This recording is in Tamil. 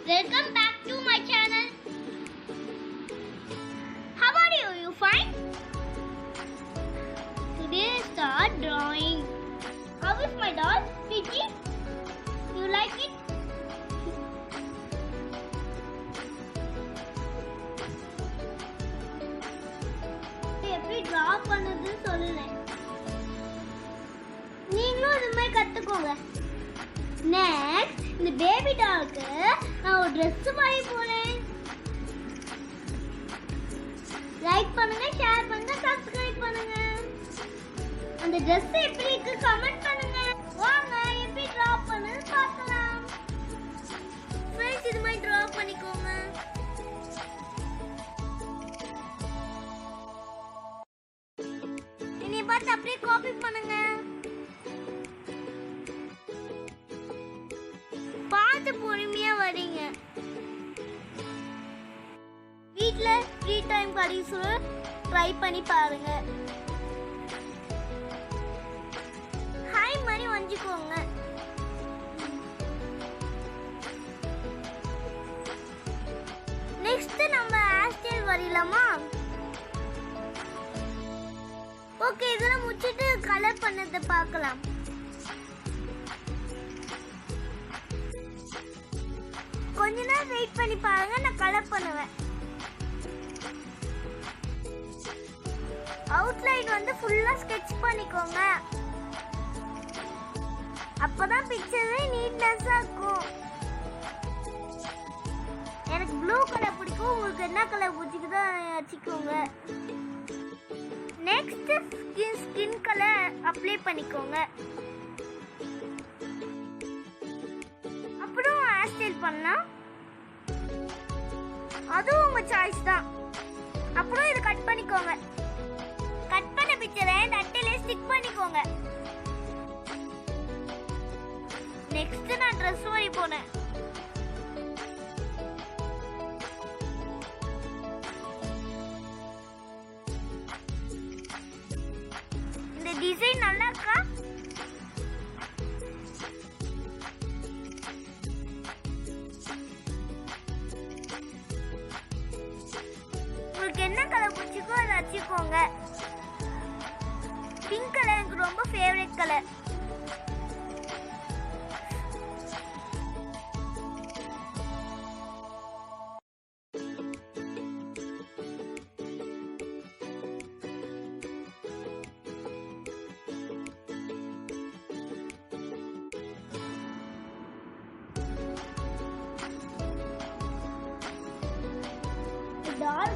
Welcome back to my channel. How are you? You fine? Today start drawing. How is my doll? Pidgey? You like it? எப்படி draw பண்ணதுன்னு சொல்லுறேன். நீங்களும் இது மாதிரி கத்துக்கோங்க. Next, இந்த பேபி டால்க்கு நான் ஒரு Dress வாங்கி போறேன். லைக் பண்ணுங்க, ஷேர் பண்ணுங்க, சப்ஸ்கிரைப் பண்ணுங்க. அந்த Dress எப்படி இருக்கு கமெண்ட் பண்ணுங்க. வாங்க எப்படி டிரா பண்ணனும் பார்க்கலாம். ஃப்ரெண்ட்ஸ் இது மாதிரி டிரா பண்ணிக்கோங்க. இனி பார்த்து அப்படியே காப்பி பண்ணுங்க. பார்த்து பொறுமையா வரீங்க. வீட்ல ஃப்ரீ டைம் கிடைச்சா ட்ரை பண்ணி பாருங்க. ஹாய் மாதிரி வஞ்சிக்கோங்க. நெக்ஸ்ட் நம்ம ஹேர் ஸ்டைல் வரையலாமா? ஓகே, இதெல்லாம் முடிச்சிட்டு கலர் பண்ணதை பார்க்கலாம். கொஞ்ச நேரம் வெயிட் பண்ணி பாருங்க, நான் கலர் பண்ணுவேன். அவுட்லைன் வந்து ஃபுல்லா ஸ்கெட்ச் பண்ணிக்கோங்க. அப்பதான் பிக்சரே நீட்னஸா இருக்கும். எனக்கு ப்ளூ கலர் பிடிக்கும், உங்களுக்கு என்ன கலர் பிடிக்குதோ வச்சுக்கோங்க. நெக்ஸ்ட் ஸ்கின் கலர் அப்ளை பண்ணிக்கோங்க. அப்புறம் ஹேர் ஸ்டைல் பண்ணலாம், அதுவும் உங்க சாய்ஸ் தான். அப்புறம் இதை கட் பண்ணிக்கோங்க. கட் பண்ண பிக்சரை இந்த அட்டையில ஸ்டிக் பண்ணிக்கோங்க. நெக்ஸ்ட் நான் Dress வரைய போறேன். இந்த டிசைன் நல்லா இருக்கா? உங்களுக்கு என்ன கலர் பிடிச்சிக்கோ அதை வச்சுக்கோங்க. பிங்க் கலர் எனக்கு ரொம்ப ஃபேவரட் கலர். டால்